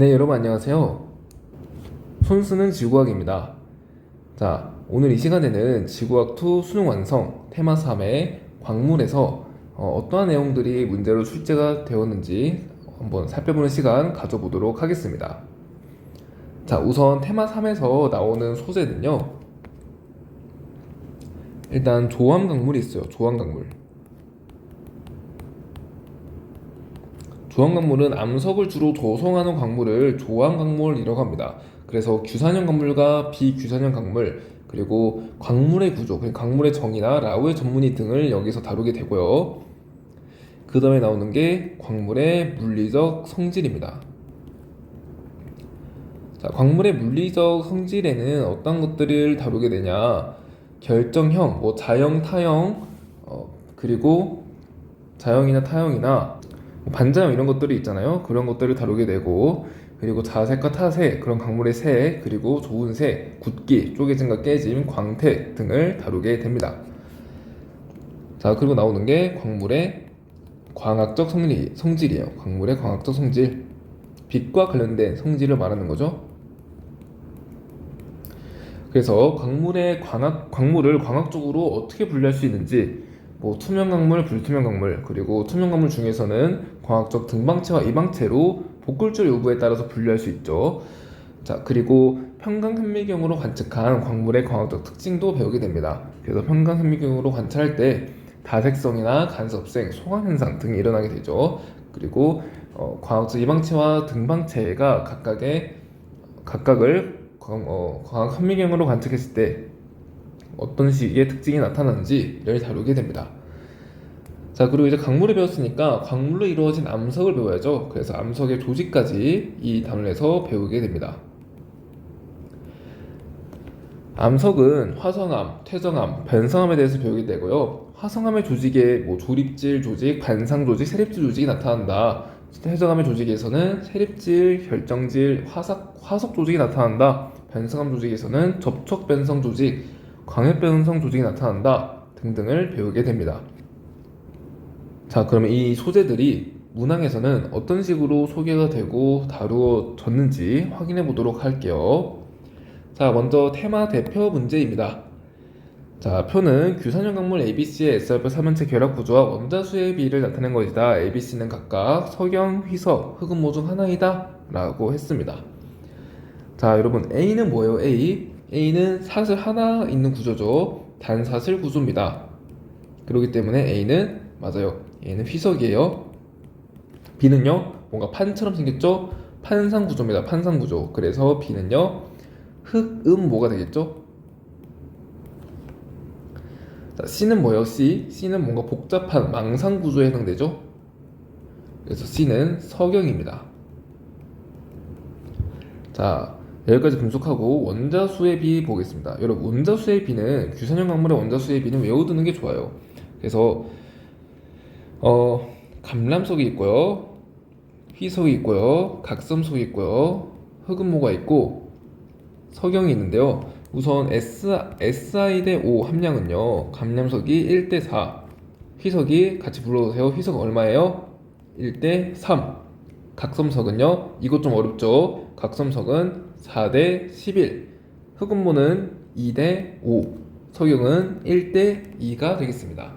네, 여러분 안녕하세요. 손쓰는 지구과학입니다. 자, 오늘 이 시간에는 지구과학2 수능 완성 테마 3의 광물에서 어떠한 내용들이 문제로 출제가 되었는지 한번 살펴보는 시간 가져보도록 하겠습니다. 자, 우선 테마 3에서 나오는 소재는요. 일단 조암 강물이 있어요. 조암 강물. 조암 강물은 암석을 주로 조성하는 광물을 조암 강물이라고 합니다. 그래서 규산형 강물과 비규산형 강물, 그리고 광물의 구조, 광물의 정의나 라우의 전문의 등을 여기서 다루게 되고요. 그 다음에 나오는 게 광물의 물리적 성질입니다. 자, 광물의 물리적 성질에는 어떤 것들을 다루게 되냐? 결정형, 자형, 타형, 그리고 자형이나 타형이나 반자형 이런 것들이 있잖아요. 그런 것들을 다루게 되고, 그리고 자색과 타색, 그런 광물의 색, 그리고 좋은 색, 굳기, 쪼개짐과 깨짐, 광택 등을 다루게 됩니다. 자, 그리고 나오는 게 광물의 광학적 성질이에요. 광물의 광학적 성질. 빛과 관련된 성질을 말하는 거죠. 그래서 광물을 광학적으로 어떻게 분류할 수 있는지, 투명 강물, 불투명 강물, 그리고 투명 강물 중에서는 광학적 등방체와 이방체로 복굴절 여부에 따라서 분류할 수 있죠. 자, 그리고 평강현미경으로 관측한 광물의 광학적 특징도 배우게 됩니다. 그래서 평강현미경으로 관찰할 때 다색성이나 간섭성, 소광현상 등이 일어나게 되죠. 그리고 광학적 이방체와 등방체가 각각을 광학 현미경으로 관측했을 때 어떤 식의 특징이 나타나는지를 다루게 됩니다. 자, 그리고 이제 광물을 배웠으니까 광물로 이루어진 암석을 배워야죠. 그래서 암석의 조직까지 이 단원에서 배우게 됩니다. 암석은 화성암, 퇴성암, 변성암에 대해서 배우게 되고요. 화성암의 조직에 조립질 조직, 반상 조직, 세립질 조직이 나타난다. 퇴성암의 조직에서는 세립질, 결정질, 화석 조직이 나타난다. 변성암 조직에서는 접촉 변성 조직, 광역 변성 조직이 나타난다. 등등을 배우게 됩니다. 자, 그러면 이 소재들이 문항에서는 어떤 식으로 소개가 되고 다루어졌는지 확인해 보도록 할게요. 자, 먼저 테마 대표 문제입니다. 자, 표는 규산형 강물 ABC의 S알파 3원체 결합 구조와 원자수의 비를 나타낸 것이다. ABC는 각각 석영, 희석, 흑음모 중 하나이다 라고 했습니다. 자, 여러분 A는 뭐예요? A는 사슬 하나 있는 구조죠. 단사슬 구조입니다. 그렇기 때문에 A는 맞아요. 얘는 희석이에요. B는요, 뭔가 판처럼 생겼죠? 판상 구조입니다. 판상 구조. 그래서 B는요, 흑음모가 되겠죠? 자, C는 뭐예요? C는 뭔가 복잡한 망상 구조에 해당되죠? 그래서 C는 석영입니다. 자, 여기까지 분석하고 원자수의 비 보겠습니다. 여러분, 원자수의 비는 규산형 강물의 원자수의 비는 외워두는 게 좋아요. 그래서 감람석이 있고요, 희석이 있고요, 각섬석이 있고요, 흑음모가 있고 석영이 있는데요. 우선 Si 대 O 함량은요, 감람석이 1대 4, 희석이 같이 불러주세요. 희석 얼마예요? 1대 3. 각섬석은요, 이것 좀 어렵죠? 각섬석은 4대 11, 흑음모는 2대 5, 석영은 1대 2가 되겠습니다.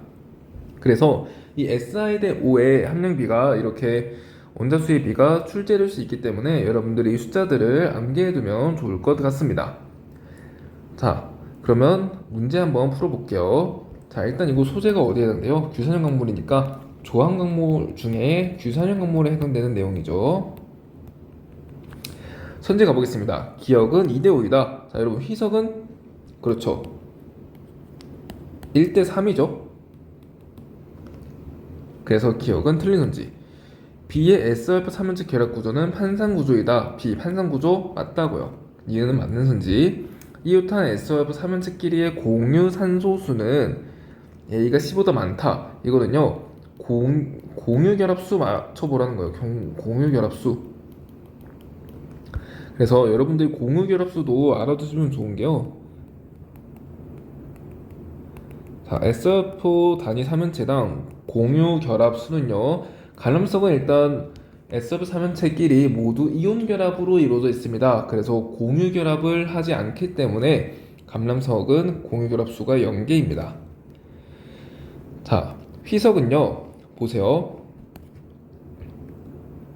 그래서 이 Si 대 O의 함량비가 이렇게 원자수의 비가 출제될 수 있기 때문에 여러분들이 이 숫자들을 암기해두면 좋을 것 같습니다. 자, 그러면 문제 한번 풀어볼게요. 자, 일단 이거 소재가 어디에 해당돼요? 규산형 강물이니까 조항 강물 중에 규산형 강물에 해당되는 내용이죠. 선제 가보겠습니다. 기억은 2대 5이다. 자, 여러분 희석은 그렇죠, 1대 3이죠. 그래서 기억은 틀린 선지. B의 S알파 3원체 결합 구조는 판상 구조이다. B 판상 구조 맞다고요. 이유는 맞는 선지. 이웃한 S알파 3원체끼리의 공유 산소수는 A가 C보다 많다. 이거는요, 공유 결합수 맞춰보라는 거예요. 공유 결합수. 그래서 여러분들이 공유 결합수도 알아두시면 좋은 게요. 자, S표 단위 3원체당 공유 결합수는요, 가름성은 일단 S협 3연체끼리 모두 이온 결합으로 이루어져 있습니다. 그래서 공유 결합을 하지 않기 때문에 감람석은 공유 결합수가 0개입니다. 자, 휘석은요. 보세요.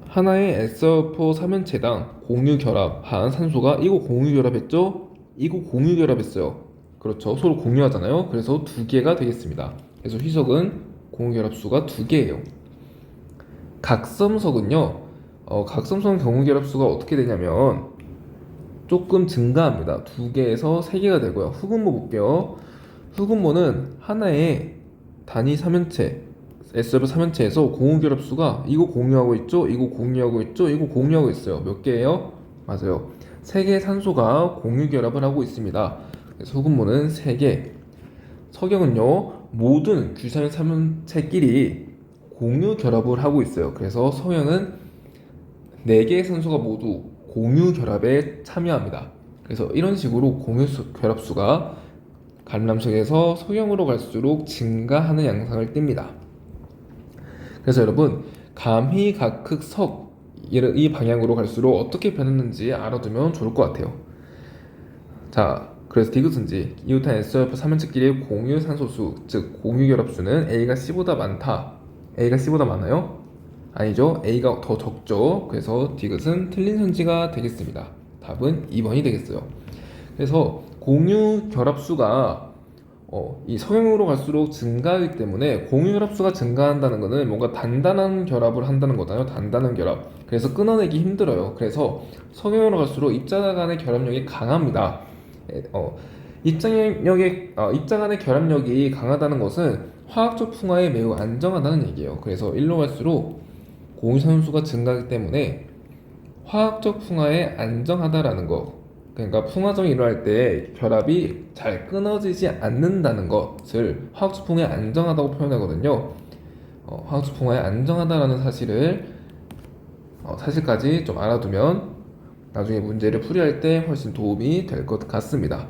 하나의 S협 3연체당 공유 결합한 산소가 이거 공유 결합했죠? 이거 공유 결합했어요. 그렇죠. 서로 공유하잖아요. 그래서 2개가 되겠습니다. 그래서 휘석은 공유 결합수가 2개예요. 각섬석은요. 각섬석 경우 결합수가 어떻게 되냐면 조금 증가합니다. 2개에서 3개가 되고요. 흑음모 볼게요. 흑음모는 하나의 단위 3연체 S협 3연체에서 공유 결합수가 이거 공유하고 있죠? 이거 공유하고 있죠? 이거 공유하고 있어요. 몇 개예요? 맞아요. 3개의 산소가 공유 결합을 하고 있습니다. 그래서 흑음모는 3개. 석영은요. 모든 규산염 3연체끼리 공유 결합을 하고 있어요. 그래서 석영은 4개의 산소가 모두 공유 결합에 참여합니다. 그래서 이런 식으로 공유 결합수가 감람석에서 석영으로 갈수록 증가하는 양상을 띱니다. 그래서 여러분 감희, 각흑, 석 이 방향으로 갈수록 어떻게 변했는지 알아두면 좋을 것 같아요. 자, 그래서 디귿은지 이웃한 S협 3연체끼리의 공유 산소수, 즉 공유 결합수는 A가 C보다 많다. A가 C보다 많아요? 아니죠. A가 더 적죠. 그래서 디귿은 틀린 선지가 되겠습니다. 답은 2번이 되겠어요. 그래서 공유 결합수가 이 석영으로 갈수록 증가하기 때문에 공유 결합수가 증가한다는 것은 뭔가 단단한 결합을 한다는 거잖아요. 단단한 결합. 그래서 끊어내기 힘들어요. 그래서 석영으로 갈수록 입자 간의 결합력이 강합니다. 입자 간의 결합력이 강하다는 것은 화학적 풍화에 매우 안정하다는 얘기예요. 그래서 일로 갈수록 공유 산소수가 증가하기 때문에 화학적 풍화에 안정하다라는 거. 그러니까 풍화정이 일어날 때 결합이 잘 끊어지지 않는다는 것을 화학적 풍화에 안정하다고 표현하거든요. 화학적 풍화에 안정하다라는 사실까지 좀 알아두면 나중에 문제를 풀이할 때 훨씬 도움이 될 것 같습니다.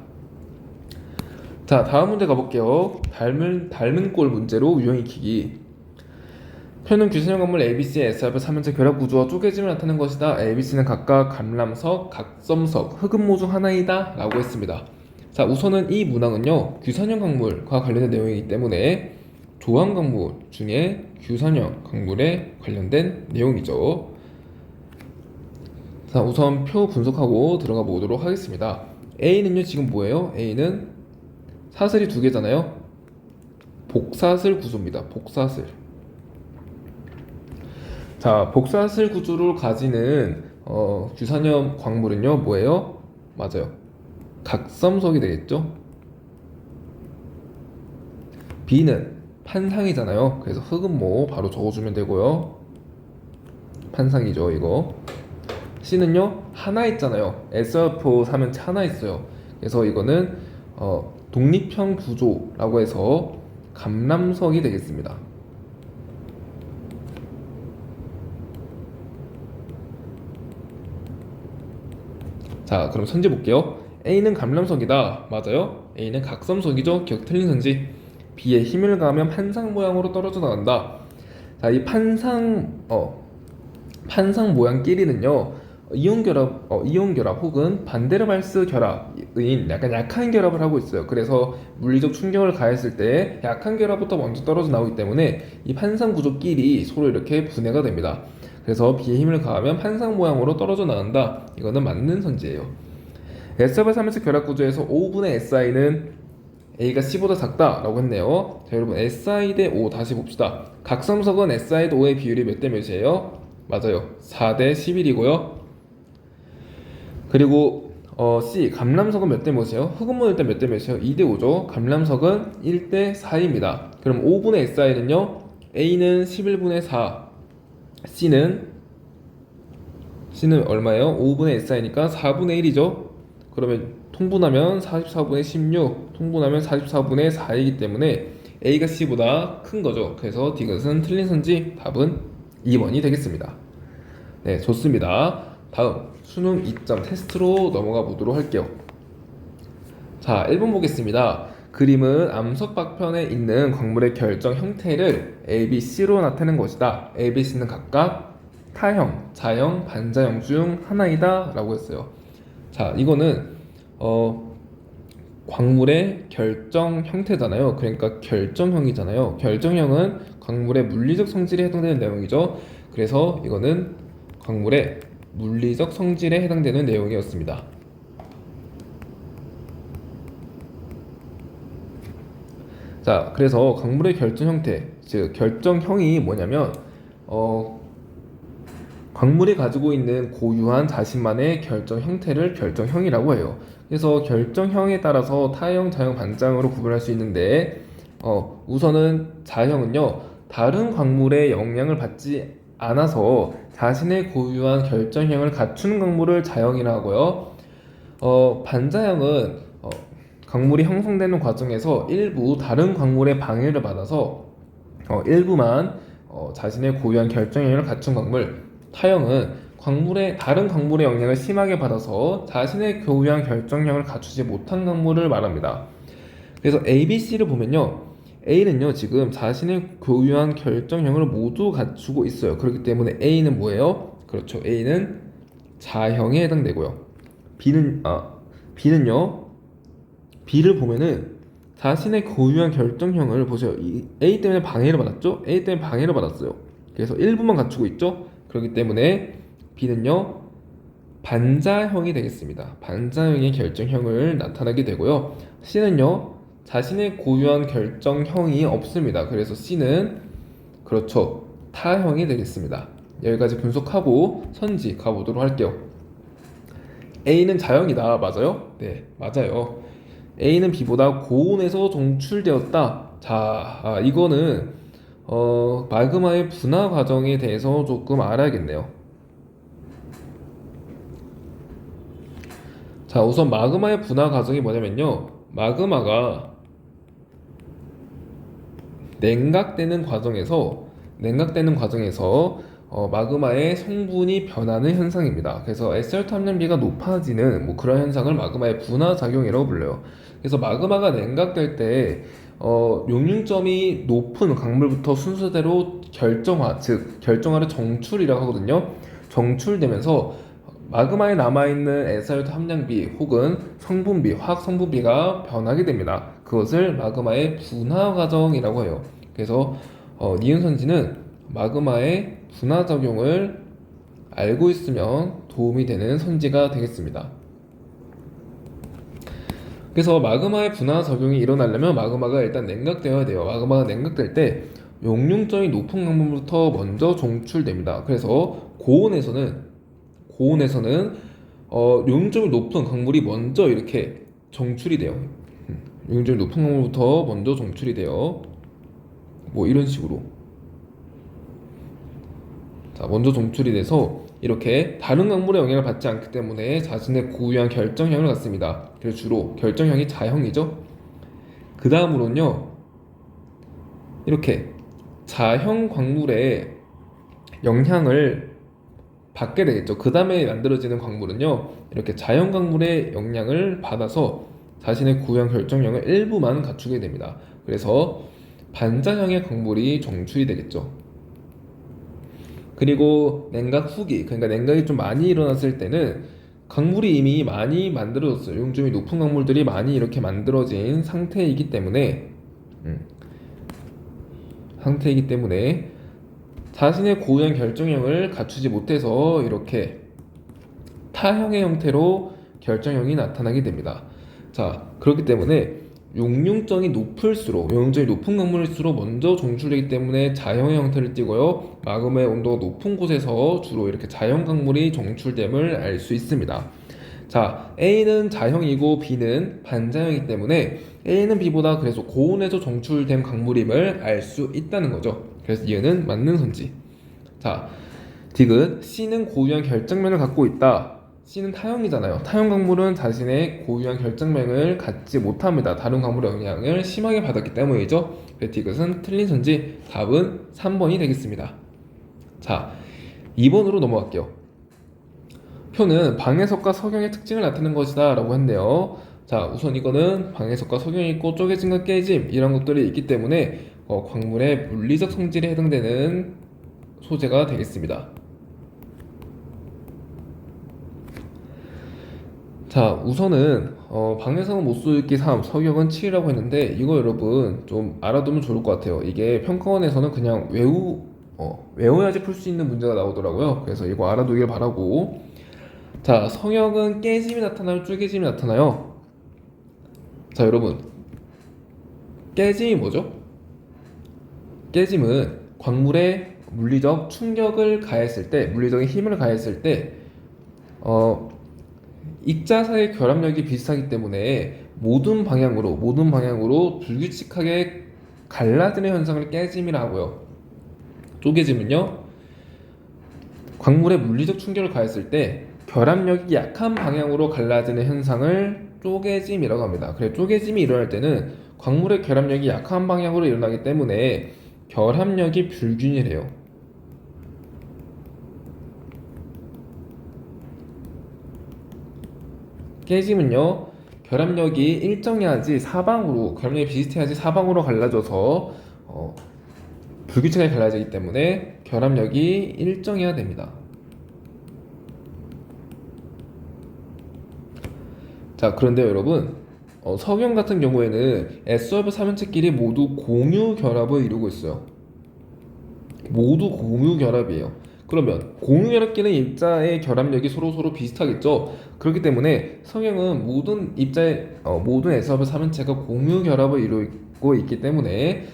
자, 다음 문제 가볼게요. 닮은 꼴 문제로 유형 익히기. 표는 규산형 건물 ABC의 S합의 3연체 결합 구조와 쪼개짐을 나타낸 것이다. ABC는 각각 감람석, 각섬석, 흑음모 중 하나이다 라고 했습니다. 자, 우선은 이 문항은요 규산형 강물과 관련된 내용이기 때문에 조항 강물 중에 규산형 강물에 관련된 내용이죠. 자, 우선 표 분석하고 들어가 보도록 하겠습니다. A는요 지금 뭐예요? A는 사슬이 2개잖아요. 복사슬 구조입니다. 복사슬. 자, 복사슬 구조를 가지는 규산염 광물은요 뭐예요? 맞아요. 각섬석이 되겠죠? B는 판상이잖아요. 그래서 흑음모 바로 적어주면 되고요. 판상이죠 이거. C는요 하나 있잖아요. S협 3연체 하나 있어요. 그래서 이거는 독립형 구조라고 해서 감람석이 되겠습니다. 자, 그럼 선지 볼게요. A는 감람석이다. 맞아요. A는 각섬석이죠. 기억 틀린 선지. B에 힘을 가하면 판상 모양으로 떨어져 나간다. 자, 이 판상 모양끼리는요 이온 결합 혹은 반데르발스 결합인 약간 약한 결합을 하고 있어요. 그래서 물리적 충격을 가했을 때 약한 결합부터 먼저 떨어져 나오기 때문에 이 판상 구조끼리 서로 이렇게 분해가 됩니다. 그래서 B에 힘을 가하면 판상 모양으로 떨어져 나간다. 이거는 맞는 선지예요. S협의 3연체 결합 구조에서 5분의 SI는 A가 C보다 작다 라고 했네요. 자, 여러분 SI 대 5 다시 봅시다. 각섬석은 SI 대 5의 비율이 몇 대 몇이에요? 맞아요. 4대 11이고요. 그리고 C 감람석은 몇 대 몇이에요? 흑음모일 때 몇 대 몇이에요? 2대 5죠. 감람석은 1대 4입니다. 그럼 5분의 SI는요? A는 11분의 4, C는 얼마예요? 5분의 SI니까 4분의 1이죠. 그러면 통분하면 44분의 16, 통분하면 44분의 4이기 때문에 A가 C보다 큰 거죠. 그래서 디귿은 틀린 선지. 답은 2번이 되겠습니다. 네, 좋습니다. 다음 수능 2점 테스트로 넘어가 보도록 할게요. 자, 1번 보겠습니다. 그림은 암석 박편에 있는 광물의 결정 형태를 A, B, C로 나타낸 것이다. A, B, C는 각각 타형, 자형, 반자형 중 하나이다 라고 했어요. 자, 이거는 광물의 결정 형태잖아요. 그러니까 결정형이잖아요. 결정형은 광물의 물리적 성질에 해당되는 내용이죠. 그래서 이거는 광물의 물리적 성질에 해당되는 내용이었습니다. 자, 그래서 광물의 결정 형태, 즉 결정형이 뭐냐면 광물이 가지고 있는 고유한 자신만의 결정 형태를 결정형이라고 해요. 그래서 결정형에 따라서 타형, 자형, 반자형으로 구분할 수 있는데 우선은 자형은요, 다른 광물의 영향을 받지 않아서 자신의 고유한 결정형을 갖추는 광물을 자형이라 하고요. 반자형은 광물이 형성되는 과정에서 일부 다른 광물의 방해를 받아서 일부만 자신의 고유한 결정형을 갖춘 광물. 타형은 다른 광물의 영향을 심하게 받아서 자신의 고유한 결정형을 갖추지 못한 광물을 말합니다. 그래서 A, B, C를 보면요, A는요 지금 자신의 고유한 결정형을 모두 갖추고 있어요. 그렇기 때문에 A는 뭐예요? 그렇죠, A는 자형에 해당되고요. B는요, B를 보면은 자신의 고유한 결정형을 보세요. A 때문에 방해를 받았죠? A 때문에 방해를 받았어요. 그래서 일부만 갖추고 있죠? 그렇기 때문에 B는요, 반자형이 되겠습니다. 반자형의 결정형을 나타나게 되고요. C는요, 자신의 고유한 결정형이 없습니다. 그래서 C는 그렇죠, 타형이 되겠습니다. 여기까지 분석하고 선지 가보도록 할게요. A는 자형이다. 맞아요? 네, 맞아요. A는 B보다 고온에서 정출되었다. 자, 이거는 마그마의 분화 과정에 대해서 조금 알아야겠네요. 자, 우선 마그마의 분화 과정이 뭐냐면요, 마그마가 냉각되는 과정에서 마그마의 성분이 변하는 현상입니다. 그래서 에스알트 함량비가 높아지는 뭐 그런 현상을 마그마의 분화 작용이라고 불러요. 그래서 마그마가 냉각될 때 용융점이 높은 강물부터 순서대로 결정화, 즉 결정화를 정출이라고 하거든요. 정출되면서 마그마에 남아있는 에스알트 함량비 혹은 성분비, 화학 성분비가 변하게 됩니다. 그것을 마그마의 분화 과정이라고 해요. 그래서 니은 선지는 마그마의 분화 작용을 알고 있으면 도움이 되는 선지가 되겠습니다. 그래서 마그마의 분화 작용이 일어나려면 마그마가 일단 냉각되어야 돼요. 마그마가 냉각될 때 용융점이 높은 강물부터 먼저 정출됩니다. 그래서 고온에서는 용융점이 높은 강물이 먼저 이렇게 정출이 돼요. 용융점이 높은 강물부터 먼저 정출이 돼요. 뭐 이런 식으로. 자, 먼저 정출이 돼서 이렇게 다른 강물의 영향을 받지 않기 때문에 자신의 고유한 결정형을 갖습니다. 그래서 주로 결정형이 자형이죠. 그 다음으로는요, 이렇게 자형 광물의 영향을 받게 되겠죠. 그 다음에 만들어지는 광물은요, 이렇게 자형 광물의 영향을 받아서 자신의 고유한 결정형을 일부만 갖추게 됩니다. 그래서 반자형의 광물이 정출이 되겠죠. 그리고 냉각 후기, 그러니까 냉각이 좀 많이 일어났을 때는 강물이 이미 많이 만들어졌어요. 용점이 높은 강물들이 많이 이렇게 만들어진 상태이기 때문에 자신의 고유한 결정형을 갖추지 못해서 이렇게 타형의 형태로 결정형이 나타나게 됩니다. 자, 그렇기 때문에 용융점이 높은 강물일수록 먼저 정출되기 때문에 자형의 형태를 띠고요. 마그마의 온도가 높은 곳에서 주로 이렇게 자형 강물이 정출됨을 알 수 있습니다. 자, A는 자형이고 B는 반자형이기 때문에 A는 B보다 그래서 고온에서 정출된 강물임을 알 수 있다는 거죠. 그래서 얘는 맞는 선지. 자, 디귿, C는 고유한 결정면을 갖고 있다. C는 타형이잖아요. 타형 강물은 자신의 고유한 결정명을 갖지 못합니다. 다른 강물의 영향을 심하게 받았기 때문이죠. 디귿은 틀린 선지. 답은 3번이 되겠습니다. 자, 2번으로 넘어갈게요. 표는 방해석과 석영의 특징을 나타내는 것이다 라고 했네요. 자, 우선 이거는 방해석과 석영이 있고 쪼개짐과 깨짐 이런 것들이 있기 때문에 광물의 물리적 성질에 해당되는 소재가 되겠습니다. 자, 우선은 방해성은 못쓰기 3, 서격은 7이라고 했는데 이거 여러분 좀 알아두면 좋을 것 같아요. 이게 평가원에서는 그냥 외워야지 풀 수 있는 문제가 나오더라고요. 그래서 이거 알아두길 바라고. 자, 성역은 깨짐이 나타나요? 쪼개짐이 나타나요? 자, 여러분, 깨짐이 뭐죠? 깨짐은 광물에 물리적 충격을 가했을 때, 물리적인 힘을 가했을 때, 어, 입자사의 결합력이 비슷하기 때문에 모든 방향으로 불규칙하게 갈라지는 현상을 깨짐이라 하고요. 쪼개짐은요, 광물에 물리적 충격을 가했을 때 결합력이 약한 방향으로 갈라지는 현상을 쪼개짐이라고 합니다. 그래, 쪼개짐이 일어날 때는 광물의 결합력이 약한 방향으로 일어나기 때문에 결합력이 불균일해요. 깨짐은요, 결합력이 일정해야지 사방으로, 결합력이 비슷해야지 사방으로 갈라져서 불규칙하게 갈라지기 때문에 결합력이 일정해야 됩니다. 자, 그런데 여러분, 석영 같은 경우에는 S월브 3연체끼리 모두 공유 결합을 이루고 있어요. 모두 공유 결합이에요. 그러면 공유 결합끼리는 입자의 결합력이 서로 비슷하겠죠. 그렇기 때문에 석영은 모든 S월브 3연체가 공유 결합을 이루고 있기 때문에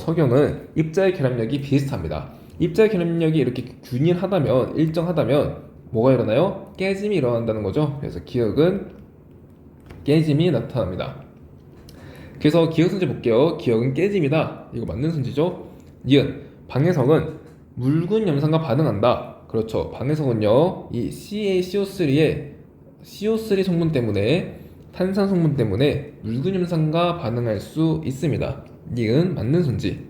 석영은 입자의 결합력이 비슷합니다. 입자의 결합력이 이렇게 균일하다면, 일정하다면 뭐가 일어나요? 깨짐이 일어난다는 거죠. 그래서 기억은 깨짐이 나타납니다. 그래서 기억 선지 볼게요. 기억은 깨짐이다. 이거 맞는 선지죠? 니은 방해성은 묽은 염산과 반응한다. 그렇죠. 방해성은요, 이 CaCO3의 CO3 성분 때문에, 탄산 성분 때문에 묽은 염산과 반응할 수 있습니다. 니은 맞는 선지.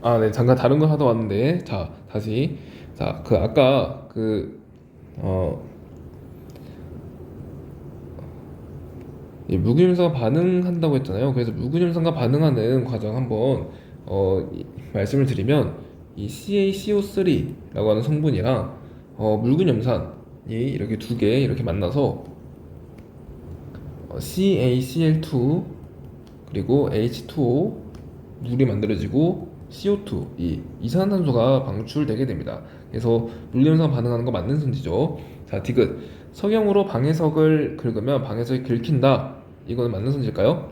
아, 네, 잠깐 다른 거 하다 왔는데, 자, 다시. 자, 아까 이 무균임산과 반응한다고 했잖아요. 그래서 무균임산과 반응하는 과정 한번 말씀을 드리면, 이 CaCO3라고 하는 성분이랑 묽은염산이 이렇게 두 개 이렇게 만나서 CaCl2 그리고 H2O 물이 만들어지고 CO2 이 이산화탄소가 방출되게 됩니다. 그래서 물리현상 반응하는 거 맞는 선지죠. 자, 디귿 석영으로 방해석을 긁으면 방해석이 긁힌다. 이거는 맞는 선지일까요?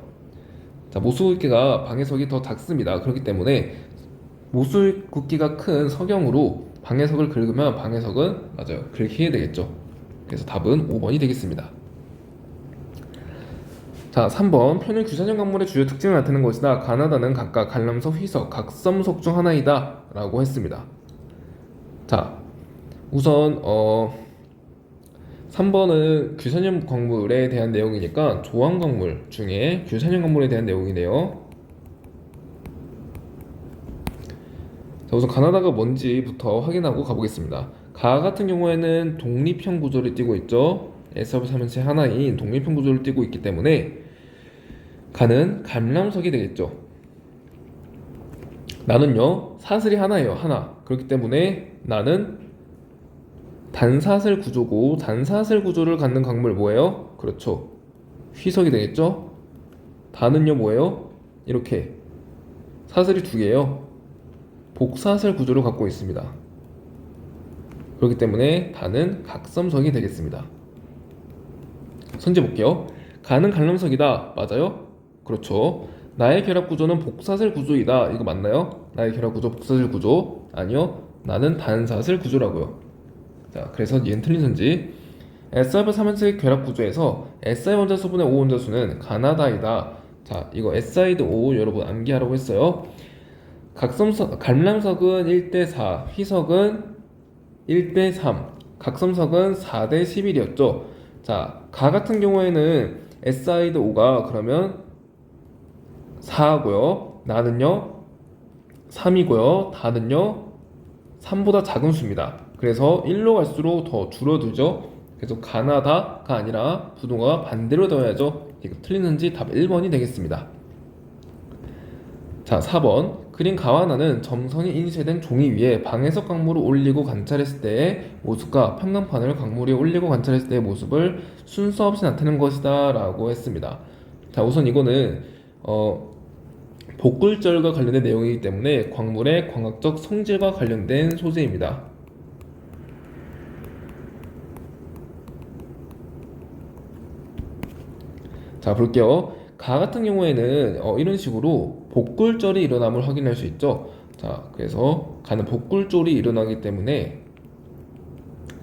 자, 모수굵기가 방해석이 더 작습니다. 그렇기 때문에 모수굵기가 큰 석영으로 방해석을 긁으면 방해석은 맞아요, 긁히게 되겠죠. 그래서 답은 5번이 되겠습니다. 자, 3번 표는 규산형 광물의 주요 특징을 나타내는 것이다. 가나다는 각각 갈람석, 희석, 각섬석 중 하나이다 라고 했습니다. 자, 우선 3번은 규산형 광물에 대한 내용이니까 조항 광물 중에 규산형 광물에 대한 내용이네요. 자, 우선 가나다가 뭔지부터 확인하고 가보겠습니다. 가 같은 경우에는 독립형 구조를 띠고 있죠. Shợp 3연체 하나인 독립형 구조를 띠고 있기 때문에 가는 감람석이 되겠죠. 나는요, 사슬이 하나예요. 하나. 그렇기 때문에 나는 단사슬 구조고, 단사슬 구조를 갖는 광물 뭐예요? 그렇죠, 휘석이 되겠죠. 다는요 뭐예요? 이렇게 사슬이 두 개예요. 복사슬 구조를 갖고 있습니다. 그렇기 때문에 다는 각섬석이 되겠습니다. 선지 볼게요. 가는 갈림석이다. 맞아요? 그렇죠. 나의 결합 구조는 복사슬 구조이다. 이거 맞나요? 나의 결합 구조 복사슬 구조. 아니요. 나는 단사슬 구조라고요. 자, 그래서 얘는 틀린 선지. S하고 3원칙 결합 구조에서 SI 원자수분의 O 원자수는 가나다이다. 자, 이거 SI도 O 여러분 암기하라고 했어요. 갈림석은 1대4, 휘석은 1대3, 각섬석은 4대11이었죠. 자, 가 같은 경우에는 SI도 O가 그러면 4고요. 나는요 3이고요. 다는요 3보다 작은 수입니다. 그래서 1로 갈수록 더 줄어들죠. 그래서 가나다가 아니라 부동어가 반대로 되어야죠. 이거 틀리는지 답 1번이 되겠습니다. 자, 4번. 그린 가와 나는 점선이 인쇄된 종이 위에 방해석 광물을 올리고 관찰했을 때의 모습과 평강판을 광물 위에 올리고 관찰했을 때의 모습을 순서 없이 나타낸 것이다 라고 했습니다. 자, 우선 이거는 복굴절과 관련된 내용이기 때문에 광물의 광학적 성질과 관련된 소재입니다. 자, 볼게요. 가 같은 경우에는 이런 식으로 복굴절이 일어남을 확인할 수 있죠. 자, 그래서 가는 복굴절이 일어나기 때문에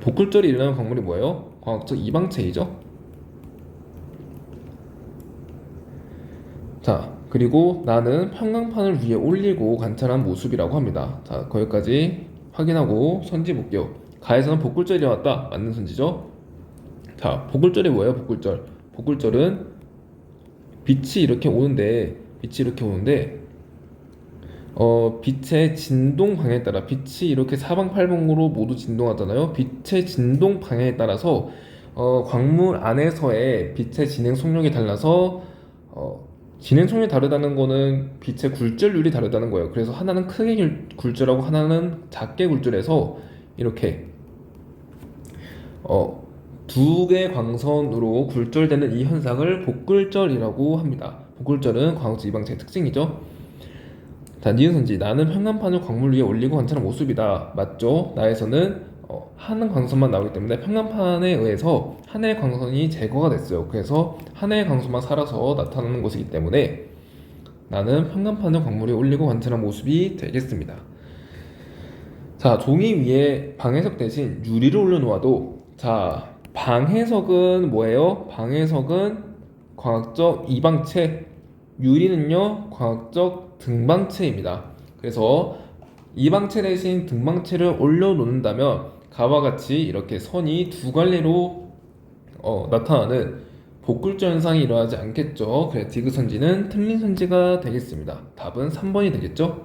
복굴절이 일어나는 광물이 뭐예요? 광학적 이방체이죠. 자, 그리고 나는 평강판을 위에 올리고 관찰한 모습이라고 합니다. 자, 거기까지 확인하고 선지 볼게요. 가에서는 복굴절이 일어났다. 맞는 선지죠? 자, 복굴절이 뭐예요? 복굴절. 복굴절은 빛이 이렇게 오는데 빛의 진동 방향에 따라 빛이 이렇게 사방팔방으로 모두 진동하잖아요. 빛의 진동 방향에 따라서 광물 안에서의 빛의 진행 속력이 달라서 진행 속력이 다르다는 거는 빛의 굴절률이 다르다는 거예요. 그래서 하나는 크게 굴절하고 하나는 작게 굴절해서 이렇게 두 개의 광선으로 굴절되는 이 현상을 복굴절이라고 합니다. 복굴절은 광학적 이방체의 특징이죠. 자, 니은선지. 나는 평강판을 광물 위에 올리고 관찰한 모습이다. 맞죠? 나에서는 하는 광선만 나오기 때문에 평강판에 의해서 하나의 광선이 제거가 됐어요. 그래서 하나의 광선만 살아서 나타나는 것이기 때문에 나는 평강판을 광물 위에 올리고 관찰한 모습이 되겠습니다. 자, 종이 위에 방해석 대신 유리를 올려놓아도, 자, 방해석은 뭐예요? 방해석은 광학적 이방체, 유리는요 광학적 등방체입니다. 그래서 이방체 대신 등방체를 올려놓는다면 가와 같이 이렇게 선이 두 갈래로 나타나는 복굴절 현상이 일어나지 않겠죠. 그래서 디귿선지는 틀린 선지가 되겠습니다. 답은 3번이 되겠죠.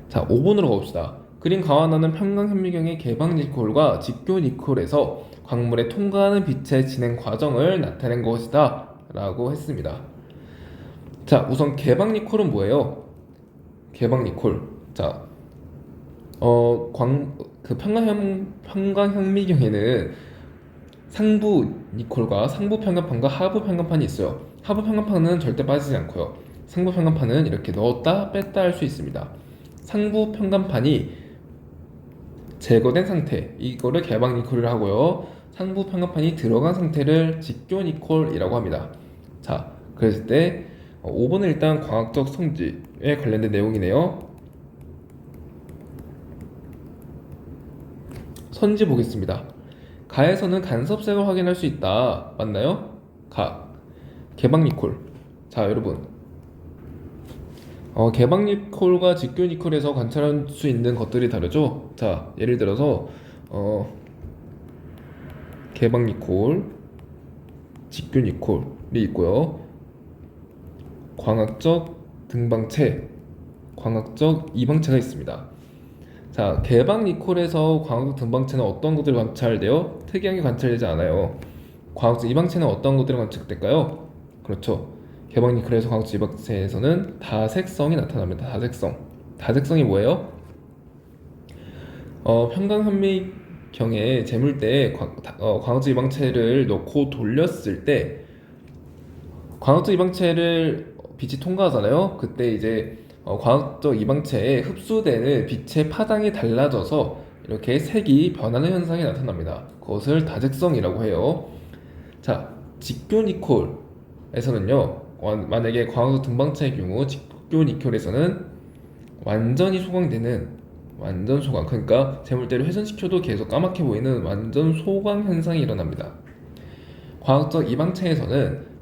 자, 5번으로 가봅시다. 그린 가와 나는 평강현미경의 개방니콜과 직교니콜에서 광물에 통과하는 빛의 진행 과정을 나타낸 것이다 라고 했습니다. 자, 우선 개방니콜은 뭐예요? 개방니콜. 자, 평강현미경에는 상부 니콜과 상부 평강판과 하부 평강판이 있어요. 하부 평강판은 절대 빠지지 않고요. 상부 평강판은 이렇게 넣었다 뺐다 할 수 있습니다. 상부 평강판이 제거된 상태, 이거를 개방 니콜을 하고요. 상부 평강판이 들어간 상태를 직교 니콜이라고 합니다. 자, 그랬을 때 5번은 일단 광학적 성질에 관련된 내용이네요. 선지 보겠습니다. 가에서는 간섭색을 확인할 수 있다. 맞나요? 가. 개방 니콜. 자, 여러분. 개방 니콜과 직교 니콜에서 관찰할 수 있는 것들이 다르죠. 자, 예를 들어서 개방 니콜, 직교 니콜이 있고요. 광학적 등방체, 광학적 이방체가 있습니다. 자, 개방 니콜에서 광학적 등방체는 어떤 것들이 관찰돼요? 특이하게 관찰되지 않아요. 광학적 이방체는 어떤 것들이 관측될까요? 그렇죠. 개방 니콜에서 광학적 이방체에서는 다색성이 나타납니다. 다색성. 다색성이 뭐예요? 평강현미경에 재물대에 광학적 이방체를 넣고 돌렸을 때 광학적 이방체를 빛이 통과하잖아요. 그때 이제 광학적 이방체에 흡수되는 빛의 파장이 달라져서 이렇게 색이 변하는 현상이 나타납니다. 그것을 다색성이라고 해요. 자, 직교니콜에서는요, 만약에 광학적 등방체의 경우 직교니콜에서는 완전히 소광되는 완전 소광, 그러니까 재물대를 회전시켜도 계속 까맣게 보이는 완전 소광 현상이 일어납니다. 과학적 이방체에서는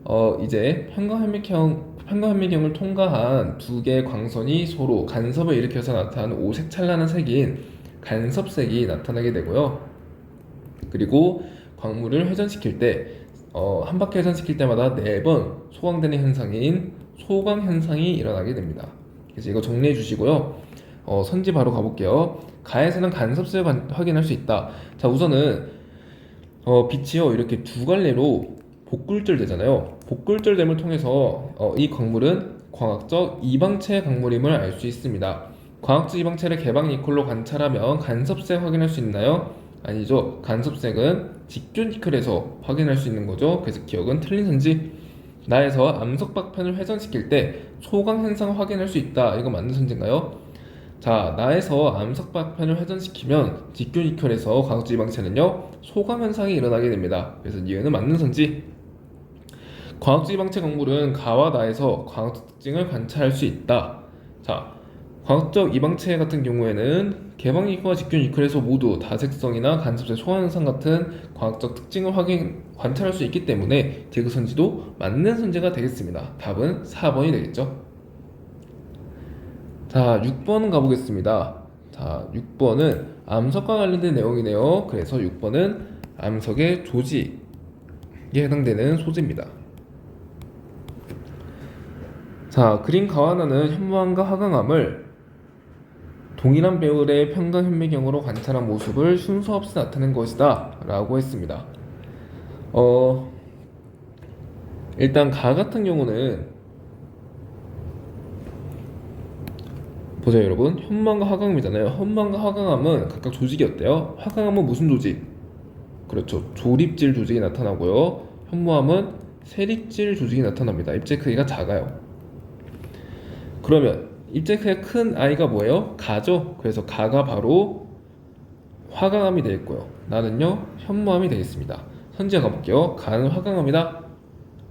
이제 평가현미경을 통과한 두 개의 광선이 서로 간섭을 일으켜서 나타나는 오색 찬란한 색인 간섭색이 나타나게 되고요. 그리고 광물을 회전시킬 때 한 바퀴 회전시킬 때마다 4번 소광되는 현상인 소광 현상이 일어나게 됩니다. 그래서 이거 정리해 주시고요. 선지 바로 가볼게요. 가에서는 간섭색을 확인할 수 있다. 자, 우선은 빛이요 이렇게 두 갈래로 복굴절 되잖아요. 복굴절됨을 통해서 이 광물은 광학적 이방체 광물임을 알 수 있습니다. 광학적 이방체를 개방 니콜로 관찰하면 간섭색 확인할 수 있나요? 아니죠. 간섭색은 직교 니콜에서 확인할 수 있는 거죠. 그래서 기억은 틀린 선지. 나에서 암석박편을 회전시킬 때 소광 현상 확인할 수 있다. 이거 맞는 선지인가요? 자, 나에서 암석박편을 회전시키면 직교 니콜에서 광학적 이방체는요 소광 현상이 일어나게 됩니다. 그래서 니은은 맞는 선지. 광학적 이방체 광물은 가와 나에서 광학적 특징을 관찰할 수 있다. 자, 광학적 이방체 같은 경우에는 개방 니콜과 직교 니콜에서 모두 다색성이나 간섭색 소환 현상 같은 광학적 특징을 관찰할 수 있기 때문에 디귿 선지도 맞는 선지가 되겠습니다. 답은 4번이 되겠죠. 자, 6번 가보겠습니다. 자, 6번은 암석과 관련된 내용이네요. 그래서 6번은 암석의 조직에 해당되는 소재입니다. 자, 그림 가와나는 현무암과 화강암을 동일한 배율의 평강현미경으로 관찰한 모습을 순서 없이 나타낸 것이다 라고 했습니다. 일단 가 같은 경우는 보세요 여러분, 현무암과 화강암이잖아요. 현무암과 화강암은 각각 조직이 어때요? 화강암은 무슨 조직? 그렇죠, 조립질 조직이 나타나고요. 현무암은 세립질 조직이 나타납니다. 입체 크기가 작아요. 그러면 입체 크기가 큰 아이가 뭐예요? 가죠. 그래서 가가 바로 화강암이 되겠고요. 나는요 현무암이 되겠습니다. 선지에 가볼게요. 가는 화강암이다.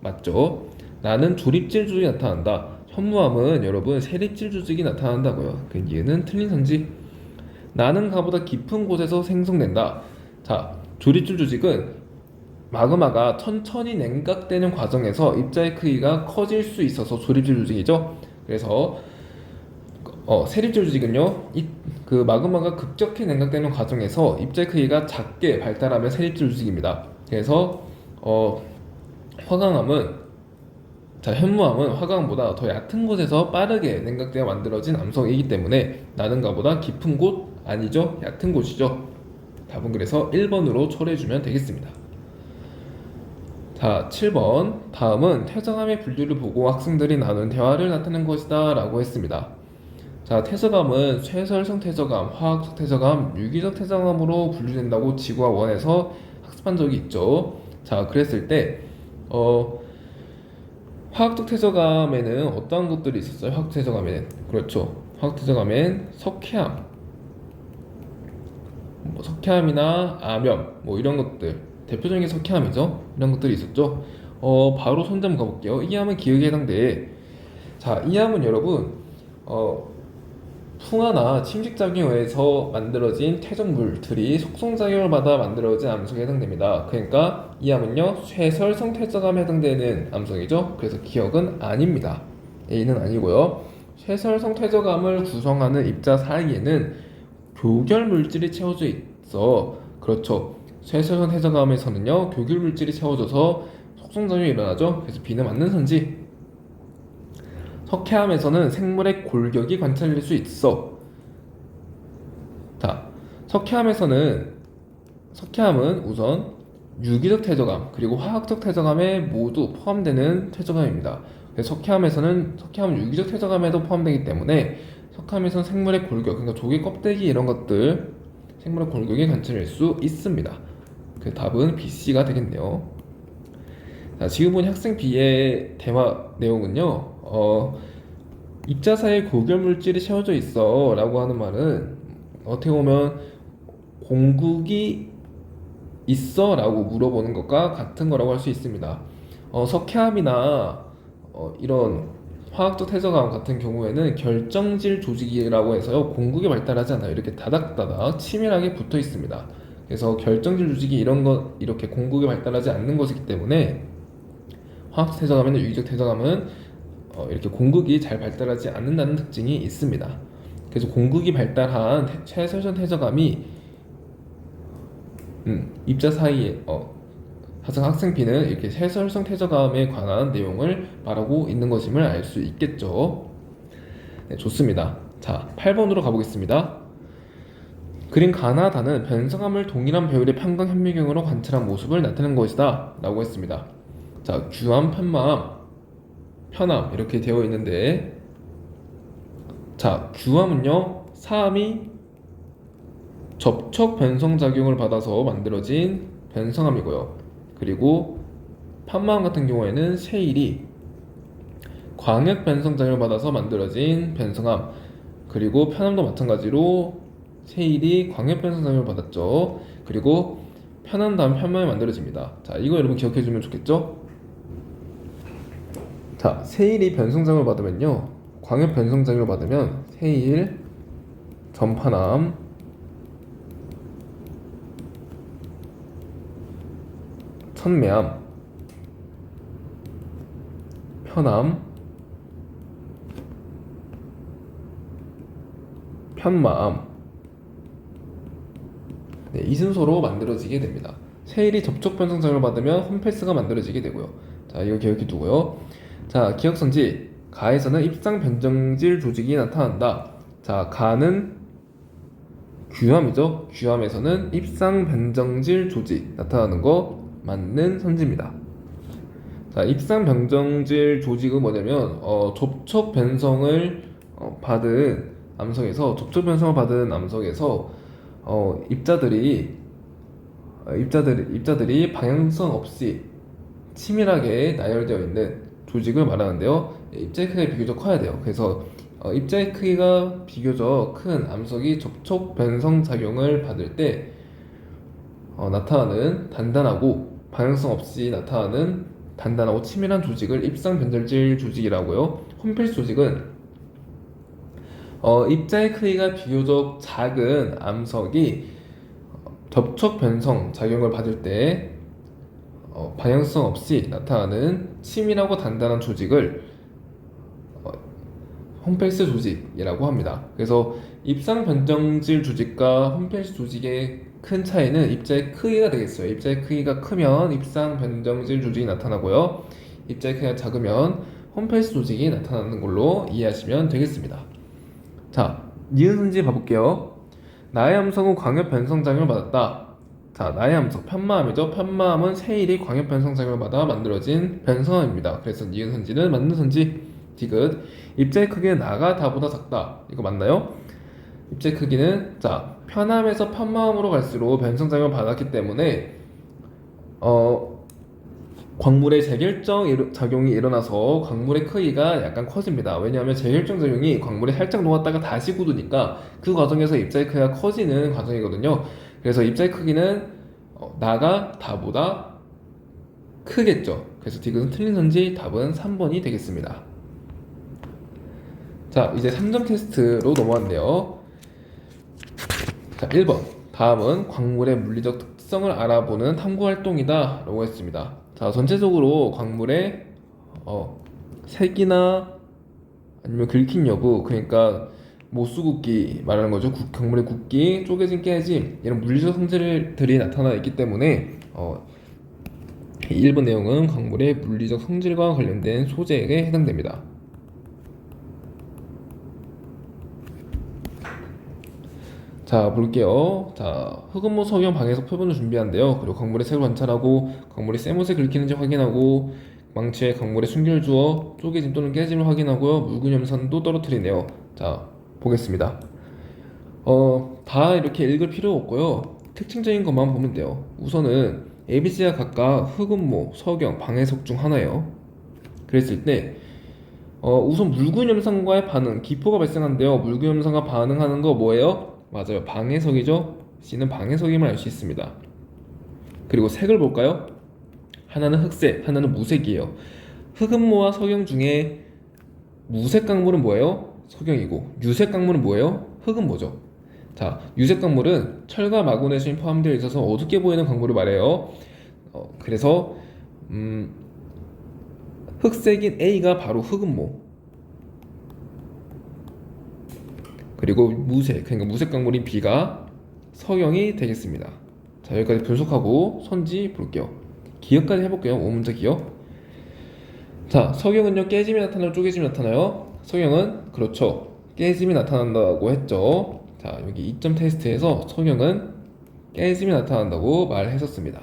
맞죠? 나는 조립질 조직이 나타난다. 현무암은 여러분 세립질 조직이 나타난다고요. 그 얘는 틀린 선지. 나는 가보다 깊은 곳에서 생성된다. 자, 조립질 조직은 마그마가 천천히 냉각되는 과정에서 입자의 크기가 커질 수 있어서 조립질 조직이죠. 그래서 세립질 조직은요, 그 마그마가 급격히 냉각되는 과정에서 입자의 크기가 작게 발달하면 세립질 조직입니다. 그래서 화강암은, 자, 현무암은 화강암보다 더 얕은 곳에서 빠르게 냉각되어 만들어진 암석이기 때문에 나는 가보다 깊은 곳 아니죠, 얕은 곳이죠. 답은 그래서 1번으로 처리해주면 되겠습니다. 자, 7번. 다음은 퇴적암의 분류를 보고 학생들이 나눈 대화를 나타낸 것이다 라고 했습니다. 자, 퇴적암은 쇠설성 퇴적암, 화학적 퇴적암, 유기적 퇴적암으로 분류된다고 지구와 원에서 학습한 적이 있죠. 자, 그랬을 때 화학적 퇴적암에는 어떠한 것들이 있었어요? 화학적 퇴적암에는, 그렇죠, 화학적 퇴적암엔 석회암, 석회암이나 암염 이런 것들, 대표적인 게 석회암이죠. 이런 것들이 있었죠. 바로 손점 가볼게요. 이 암은 기억에 해당돼. 자, 이 암은 여러분 풍화나 침식작용에 의해서 만들어진 퇴적물들이 속성작용을 받아 만들어진 암석에 해당됩니다. 그러니까 이 암은요 쇠설성 퇴적암에 해당되는 암석이죠. 그래서 기억은 아닙니다. A는 아니고요. 쇠설성 퇴적암을 구성하는 입자 사이에는 교결 물질이 채워져 있어. 그렇죠, 쇠설성 퇴적암에서는요 교결 물질이 채워져서 속성작용이 일어나죠. 그래서 B는 맞는 선지. 석회암에서는 생물의 골격이 관찰될 수 있어. 자, 석회암은 우선 유기적 퇴적암 그리고 화학적 퇴적암에 모두 포함되는 퇴적암입니다. 그래서 석회암은 유기적 퇴적암에도 포함되기 때문에 석회암에서는 생물의 골격, 그러니까 조개 껍데기 이런 것들, 생물의 골격이 관찰될 수 있습니다. 그 답은 B, C가 되겠네요. 자, 지금 본 학생 B의 대화 내용은요, 입자 사이에 고결 물질이 채워져 있어 라고 하는 말은 어떻게 보면 공국이 있어? 라고 물어보는 것과 같은 거라고 할 수 있습니다. 석회암이나 이런 화학적 태저감 같은 경우에는 결정질 조직이라고 해서요, 공국이 발달하지 않아요. 이렇게 다닥다닥 치밀하게 붙어 있습니다. 그래서 결정질 조직이 이런 것, 이렇게 공국이 발달하지 않는 것이기 때문에 화학적 태저감이나 유기적 태저감은 이렇게 공국이 잘 발달하지 않는다는 특징이 있습니다. 그래서 공국이 발달한 최설선 태저감이 입자 사이에 학생 B는 이렇게 해설성 퇴저감에 관한 내용을 말하고 있는 것임을 알 수 있겠죠. 네, 좋습니다. 자, 8번으로 가보겠습니다. 그린 가나다는 변성함을 동일한 배율의 편광 현미경으로 관찰한 모습을 나타낸 것이다 라고 했습니다. 자, 규암, 편마암, 편암 이렇게 되어 있는데, 자, 규암은요, 사암이 접촉 변성 작용을 받아서 만들어진 변성암이고요. 그리고 편마암 같은 경우에는 세일이 광역 변성 작용을 받아서 만들어진 변성암, 그리고 편암도 마찬가지로 세일이 광역 변성 작용을 받았죠. 그리고 편암 다음 편마암이 만들어집니다. 자, 이거 여러분 기억해 주면 좋겠죠? 자, 세일이 변성 작용을 받으면요, 광역 변성 작용을 받으면 세일, 전파암, 천매암, 편암, 편마암, 네, 이 순서로 만들어지게 됩니다. 세일이 접촉 변성 작용을 받으면 홈패스가 만들어지게 되고요. 자, 이거 기억해 두고요. 자, 기억선지 가에서는 입상 변정질 조직이 나타난다. 자, 가는 규암이죠. 규암에서는 입상 변정질 조직 나타나는 거 맞는 선지입니다. 자, 입상 변정질 조직은 뭐냐면 접촉 변성을 받은 암석에서 입자들이 방향성 없이 치밀하게 나열되어 있는 조직을 말하는데요. 입자의 크기가 비교적 커야 돼요. 그래서 입자의 크기가 비교적 큰 암석이 접촉 변성 작용을 받을 때 나타나는 단단하고 방향성 없이 나타나는 단단하고 치밀한 조직을 입상 변절질 조직이라고요. 홈필스 조직은 입자의 크기가 비교적 작은 암석이 접촉 변성 작용을 받을 때 방향성 없이 나타나는 치밀하고 단단한 조직을 홈펠스 조직이라고 합니다. 그래서 입상 변정질 조직과 홈펠스 조직의 큰 차이는 입자의 크기가 되겠어요. 입자의 크기가 크면 입상 변정질 조직이 나타나고요. 입자의 크기가 작으면 홈펠스 조직이 나타나는 걸로 이해하시면 되겠습니다. 자, 니은 선지 봐볼게요. 나의 함성은 광역 변성 작용을 받았다. 자, 나의 함성 편마암이죠. 편마암은 세일이 광역 변성 작용을 받아 만들어진 변성암입니다. 그래서 니은 선지는 맞는 선지. 디귿. 입자의 크기는 나가 다보다 작다. 이거 맞나요? 입자의 크기는, 자, 편암에서 편마암으로 갈수록 변성 작용을 받았기 때문에 광물의 재결정 작용이 일어나서 광물의 크기가 약간 커집니다. 왜냐하면 재결정 작용이 광물에 살짝 녹았다가 다시 굳으니까 그 과정에서 입자의 크기가 커지는 과정이거든요. 그래서 입자의 크기는 나가 다보다 크겠죠. 그래서 디귿은 틀린 선지, 답은 3번이 되겠습니다. 자, 이제 3점 테스트로 넘어왔네요. 자, 1번. 다음은 광물의 물리적 특성을 알아보는 탐구 활동이다 라고 했습니다. 자, 전체적으로 광물의 색이나 아니면 긁힌 여부, 그러니까 모수 굵기 말하는 거죠. 광물의 굵기, 쪼개짐, 깨짐, 이런 물리적 성질들이 나타나 있기 때문에 1번 내용은 광물의 물리적 성질과 관련된 소재에 해당됩니다. 자, 볼게요. 자, 흑음모 석영 방해석 표본을 준비한대요. 그리고 광물의 색을 관찰하고 광물이 세못에 긁히는지 확인하고 망치에 광물의 숨기를 주어 쪼개짐 또는 깨짐을 확인하고요. 묽은 염산도 떨어뜨리네요. 자, 보겠습니다. 다 이렇게 읽을 필요 없고요. 특징적인 것만 보면 돼요. 우선은 ABC가 각각 흑음모, 석영, 방해석 중 하나예요. 그랬을 때 우선 묽은 염산과의 반응, 기포가 발생한대요. 묽은 염산과 반응하는 거 뭐예요? 맞아요. 방해석이죠. C는 방해석임을 알 수 있습니다. 그리고 색을 볼까요? 하나는 흑색, 하나는 무색이에요. 흑음모와 석영 중에 무색 강물은 뭐예요? 석영이고, 유색 강물은 뭐예요? 흑음모죠. 자, 유색 강물은 철과 마그네슘이 포함되어 있어서 어둡게 보이는 강물을 말해요. 그래서 흑색인 A가 바로 흑음모. 그리고 무색, 그러니까 무색 강물인 B가 석영이 되겠습니다. 자, 여기까지 분석하고 선지 볼게요. 기억까지 해볼게요. 5문제 기억. 자, 석영은요, 깨짐이 나타나요, 쪼개짐이 나타나요? 석영은 그렇죠, 깨짐이 나타난다고 했죠. 자, 여기 2점 테스트에서 석영은 깨짐이 나타난다고 말했었습니다.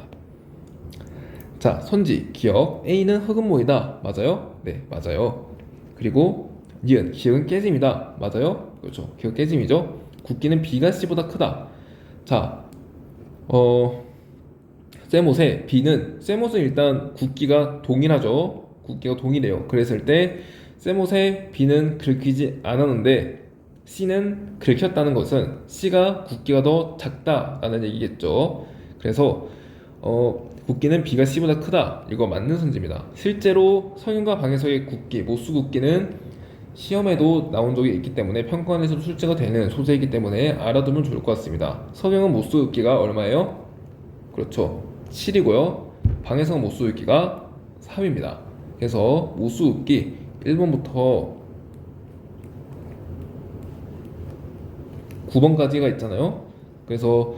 자, 선지 기억. A는 흑음모이다. 맞아요? 네, 맞아요. 그리고 니은, 기억은 깨짐이다. 맞아요? 그렇죠, 기억 깨짐이죠. 굵기는 B가 C보다 크다. 자, 세모세 B는, 세모는 일단 굵기가 동일하죠. 굵기가 동일해요. 그랬을 때 세모세 B는 긁히지 않았는데 C는 긁혔다는 것은 C가 굵기가 더 작다라는 얘기겠죠. 그래서 굵기는 B가 C보다 크다. 이거 맞는 선지입니다. 실제로 석영과 방해석의 굵기, 모수 굵기는 시험에도 나온 적이 있기 때문에 평가원에서도 출제가 되는 소재이기 때문에 알아두면 좋을 것 같습니다. 석영은 모수 굵기가 얼마예요? 그렇죠, 7이고요. 방해석은 모수 굵기가 3입니다. 그래서 모수 굵기 1번부터 9번까지가 있잖아요. 그래서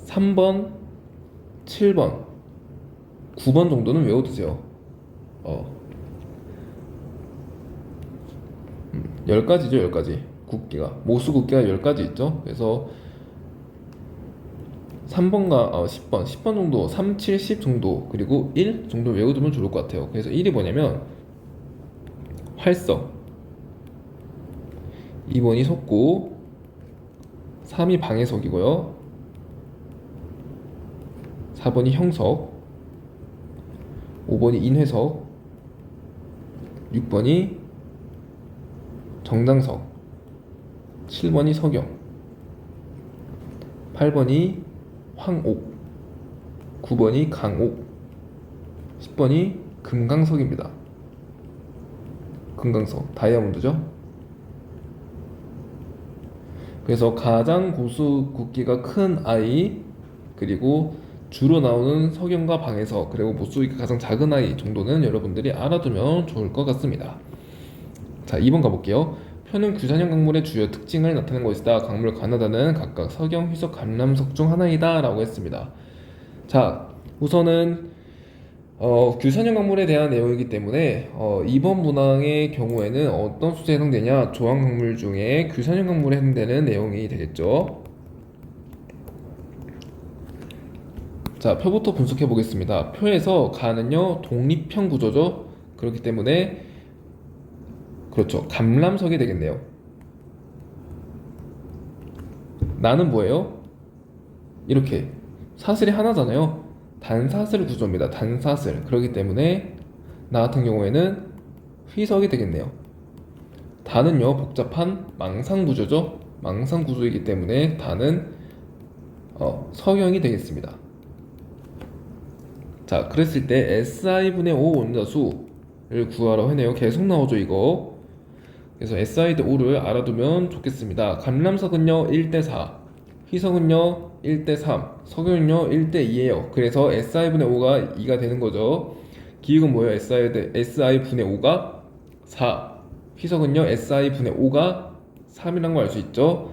3번, 7번, 9번 정도는 외워두세요. 10가지죠, 10가지. 굵기가, 모수 굵기가 10가지 있죠. 그래서 3번과 10번 정도, 3, 7, 10 정도, 그리고 1 정도 외워두면 좋을 것 같아요. 그래서 1이 뭐냐면 활석, 2번이 석고, 3이 방해석이고요, 4번이 형석, 5번이 인회석, 6번이 정당석, 7번이 석영, 8번이 황옥, 9번이 강옥, 10번이 금강석입니다. 금강석, 다이아몬드죠. 그래서 가장 고수 굵기가 큰 아이, 그리고 주로 나오는 석영과 방해석, 그리고 모수 굵기가 가장 작은 아이 정도는 여러분들이 알아두면 좋을 것 같습니다. 자, 2번 가볼게요. 표는 규산형 강물의 주요 특징을 나타낸 것이다. 강물 가나다는 각각 석영, 희석, 감람석 중 하나이다 라고 했습니다. 자, 우선은 규산형 강물에 대한 내용이기 때문에 2번 문항의 경우에는 어떤 수제에 해당되냐, 조항 강물 중에 규산형 강물에 해당되는 내용이 되겠죠. 자, 표부터 분석해 보겠습니다. 표에서 가는요, 독립형 구조죠. 그렇기 때문에 그렇죠, 감람석이 되겠네요. 나는 뭐예요? 이렇게 사슬이 하나잖아요. 단사슬 구조입니다. 단사슬. 그렇기 때문에 나 같은 경우에는 휘석이 되겠네요. 다는요, 복잡한 망상 구조죠. 망상 구조이기 때문에 다는 석영이 되겠습니다. 자, 그랬을 때 SI분의 5 원자수를 구하라고 하네요. 계속 나오죠, 이거. 그래서 SI 대 5를 알아두면 좋겠습니다. 감람석은요 1대4, 희석은요 1대3, 석영은요 1대2예요. 그래서 SI분의 5가 2가 되는 거죠. 기억은 뭐예요? SI분의 5가 4, 희석은요 SI분의 5가 3이라는 걸 알 수 있죠.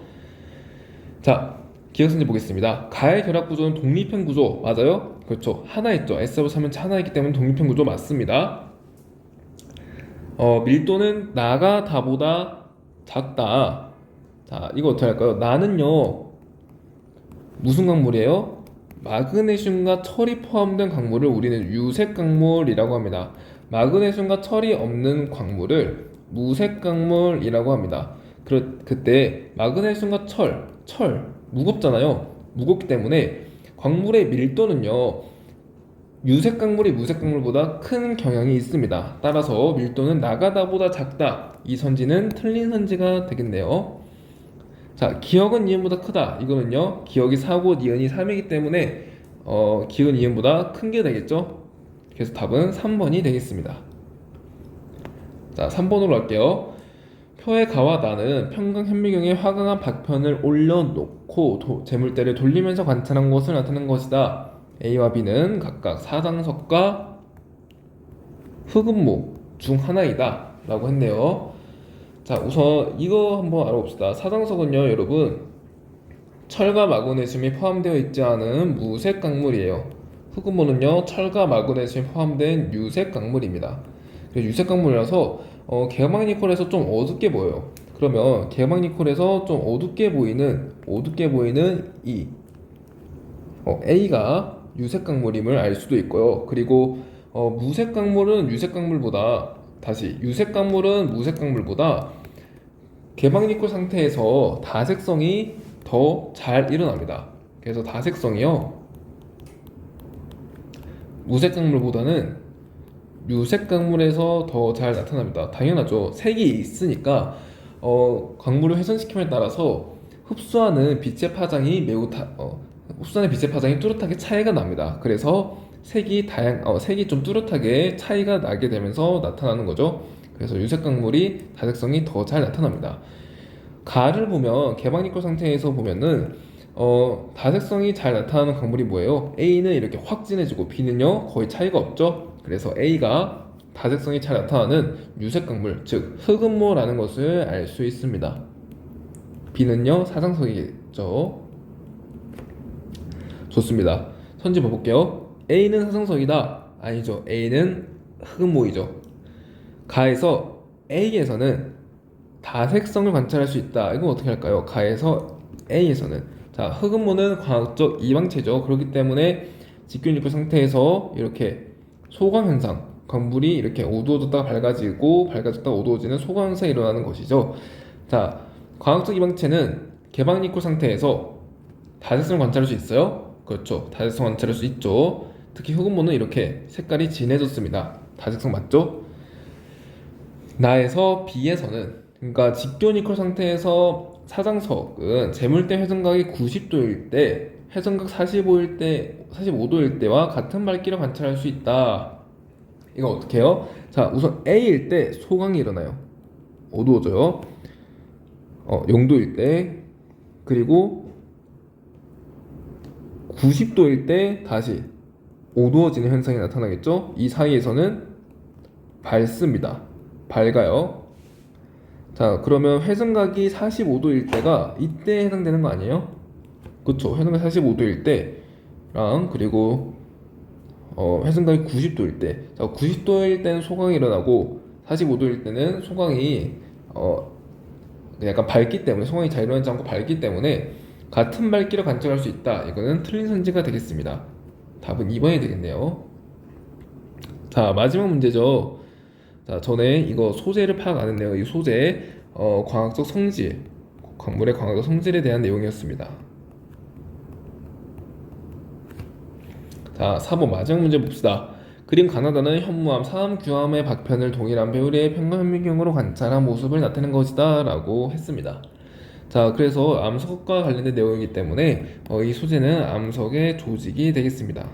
자, 기억선지 보겠습니다. 가의 결합 구조는 독립형 구조 맞아요? 그렇죠, 하나 있죠. S+3은 하나이기 때문에 독립형 구조 맞습니다. 밀도는 나가 다보다 작다. 자, 이거 어떻게 할까요? 나는요, 무슨 강물이에요? 마그네슘과 철이 포함된 강물을 우리는 유색 강물이라고 합니다. 마그네슘과 철이 없는 광물을 무색 강물이라고 합니다. 그때 마그네슘과 철 무겁잖아요. 무겁기 때문에 광물의 밀도는요, 유색 강물이 무색 강물보다 큰 경향이 있습니다. 따라서 밀도는 나가다보다 작다. 이 선지는 틀린 선지가 되겠네요. 자, 자, 기억은 니은보다 크다. 이거는요, 기억이 4고 니은이 3이기 때문에 기억은 니은보다 큰 게 되겠죠? 그래서 답은 3번이 되겠습니다. 자, 3번으로 갈게요. 표의 가와 나는 평강 현미경에 화강암 박편을 올려놓고 재물대를 돌리면서 관찰한 것을 나타낸 것이다. A와 B는 각각 사당석과 흑음모 중 하나이다 라고 했네요. 자, 우선 이거 한번 알아봅시다. 사당석은요, 여러분, 철과 마그네슘이 포함되어 있지 않은 무색 강물이에요. 흑음모는요, 철과 마그네슘이 포함된 유색 강물입니다. 유색 강물이라서 개막니콜에서 좀 어둡게 보여요. 그러면 개막니콜에서 좀 어둡게 보이는 이 A가 유색 강물임을 알 수도 있고요. 그리고 무색 강물은 유색 강물보다 유색 강물은 무색 강물보다 개막니콜 상태에서 다색성이 더 잘 일어납니다. 그래서 다색성이요, 무색 강물보다는 유색 강물에서 더 잘 나타납니다. 당연하죠. 색이 있으니까 광물을 훼손시킴에 따라서 흡수하는 빛의 파장이 흡수하는 빛의 파장이 뚜렷하게 차이가 납니다. 그래서 색이 좀 뚜렷하게 차이가 나게 되면서 나타나는 거죠. 그래서 유색 강물이 다색성이 더 잘 나타납니다. 가를 보면 개방니콜 상태에서 보면은 다색성이 잘 나타나는 광물이 뭐예요? A는 이렇게 확 진해지고 B는요 거의 차이가 없죠. 그래서 A가 다색성이 잘 나타나는 유색 강물, 즉 흑음모라는 것을 알 수 있습니다. B는요 사상석이겠죠. 좋습니다. 선지 봐볼게요. A는 사상석이다. 아니죠. A는 흑음모이죠. 가에서 A에서는 다색성을 관찰할 수 있다. 이건 어떻게 할까요? 가에서 A에서는, 자, 흑음모는 광학적 이방체죠. 그렇기 때문에 직균입구 상태에서 이렇게 소광 현상, 광물이 이렇게 어두워졌다가 밝아졌다가 어두워지는 소광 현상이 일어나는 것이죠. 자, 광학적 이방체는 개방니콜 상태에서 다색성을 관찰할 수 있어요? 그렇죠. 다색성 관찰할 수 있죠. 특히 흑음모는 이렇게 색깔이 진해졌습니다. 다색성 맞죠? 나에서 B에서는, 그러니까 직교니콜 상태에서 사장석은 재물대 회전각이 90도일 때, 회전각 45도일 때와 같은 밝기를 관찰할 수 있다. 이거 어떻게 해요? 자, 우선 A일 때 소광이 일어나요. 어두워져요. 0도일 때, 그리고 90도일 때 다시 어두워지는 현상이 나타나겠죠? 이 사이에서는 밝습니다. 밝아요. 자, 그러면 회전각이 45도일 때가 이때 해당되는 거 아니에요? 그쵸? 회전각 45도일 때랑, 그리고 회전각이 90도일 때, 자, 90도일 때는 소광이 일어나고 45도일 때는 소광이 약간 밝기 때문에, 소광이 잘 일어나지 않고 밝기 때문에 같은 밝기를 관찰할 수 있다. 이거는 틀린 선지가 되겠습니다. 답은 2번이 되겠네요. 자, 마지막 문제죠. 자, 전에 이거 소재를 파악 안 했네요. 이 소재, 광학적 성질, 광물의 광학적 성질에 대한 내용이었습니다. 자, 4번 마지막 문제 봅시다. 그림 가나다는 현무암, 사암, 규암의 박편을 동일한 배율의 평면현미경으로 관찰한 모습을 나타낸 것이다 라고 했습니다. 자, 그래서 암석과 관련된 내용이기 때문에 이 소재는 암석의 조직이 되겠습니다.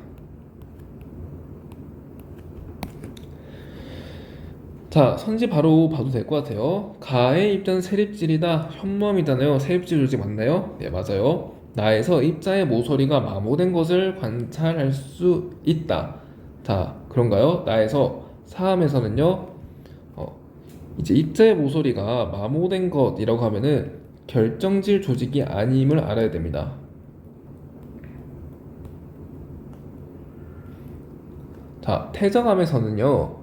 자, 선지 바로 봐도 될 것 같아요. 가의 입자는 세립질이다. 현무암이잖아요. 세립질 조직 맞나요? 네, 맞아요. 나에서 입자의 모서리가 마모된 것을 관찰할 수 있다. 자, 그런가요? 나에서 사암에서는요, 이제 입자의 모서리가 마모된 것이라고 하면은 결정질 조직이 아님을 알아야 됩니다. 자, 태정암에서는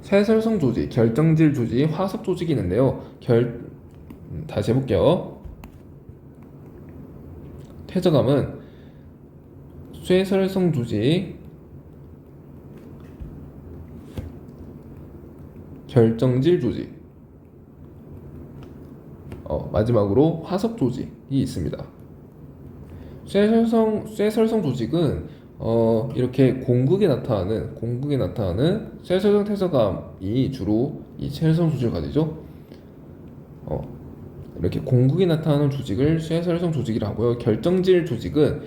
쇠설성 조직, 결정질 조직, 화석 조직이 있는데요. 다시 해볼게요. 태정암은 쇠설성 조직, 결정질 조직, 마지막으로 화석 조직이 있습니다. 쇠설성 조직은 이렇게 공극에 나타나는 쇠설성 태서감이 주로 이 쇠설성 조직을 가지죠. 이렇게 공극이 나타나는 조직을 쇠설성 조직이라고 하고요. 결정질 조직은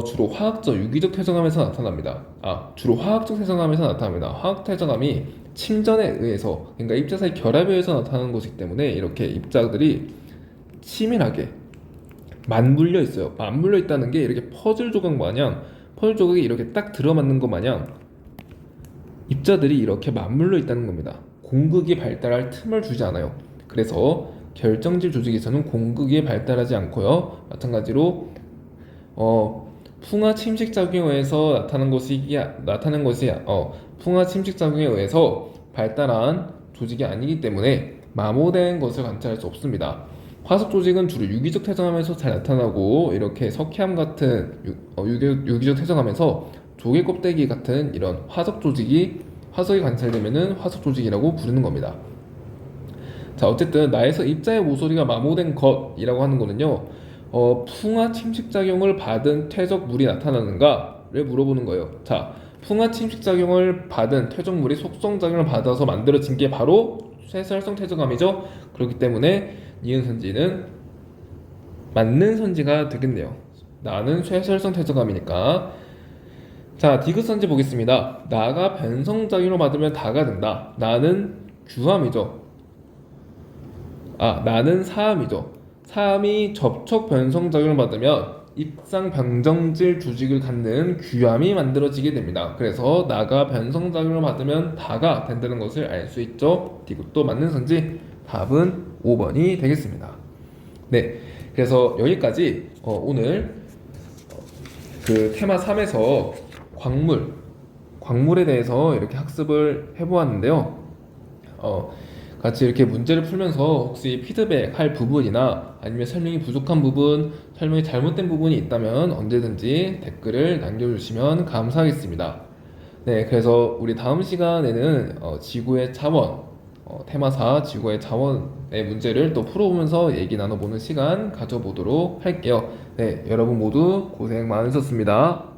주로 화학적, 유기적 퇴적암에서 나타납니다. 주로 화학적 퇴적암에서 나타납니다. 화학 퇴적암이 침전에 의해서, 그러니까 입자 사이 결합에 의해서 나타나는 것이기 때문에 이렇게 입자들이 치밀하게 맞물려 있어요. 맞물려 있다는 게 이렇게 퍼즐 조각 마냥, 퍼즐 조각이 이렇게 딱 들어맞는 것 마냥 입자들이 이렇게 맞물려 있다는 겁니다. 공극이 발달할 틈을 주지 않아요. 그래서 결정질 조직에서는 공극이 발달하지 않고요. 마찬가지로 풍화 침식 작용에 의해서 풍화 침식 작용에 의해서 발달한 조직이 아니기 때문에 마모된 것을 관찰할 수 없습니다. 화석 조직은 주로 유기적 퇴적암에서 잘 나타나고, 이렇게 석회암 같은 유기적 퇴적암에서 조개 껍데기 같은 이런 화석이 관찰되면은 화석 조직이라고 부르는 겁니다. 자, 어쨌든 나에서 입자의 모서리가 마모된 것이라고 하는 거는요, 풍화 침식 작용을 받은 퇴적물이 나타나는가를 물어보는 거예요. 자, 풍화 침식 작용을 받은 퇴적물이 속성 작용을 받아서 만들어진 게 바로 쇠설성 퇴적암이죠. 그렇기 때문에 니은 선지는 맞는 선지가 되겠네요. 나는 쇠설성 퇴적암이니까. 자, 디귿 선지 보겠습니다. 나가 변성 작용을 받으면 다가 된다. 나는 규함이죠. 나는 사암이죠. 사암이 접촉 변성 작용을 받으면 입상 변정질 조직을 갖는 규함이 만들어지게 됩니다. 그래서 나가 변성 작용을 받으면 다가 된다는 것을 알 수 있죠. 디귿도 맞는 선지. 답은 5번이 되겠습니다. 네, 그래서 여기까지 오늘 그 테마 3에서 광물에 대해서 이렇게 학습을 해보았는데요. 같이 이렇게 문제를 풀면서 혹시 피드백 할 부분이나 아니면 설명이 부족한 부분, 설명이 잘못된 부분이 있다면 언제든지 댓글을 남겨주시면 감사하겠습니다. 네, 그래서 우리 다음 시간에는 지구의 차원, 테마 4 지구의 차원의 문제를 또 풀어보면서 얘기 나눠보는 시간 가져보도록 할게요. 네, 여러분 모두 고생 많으셨습니다.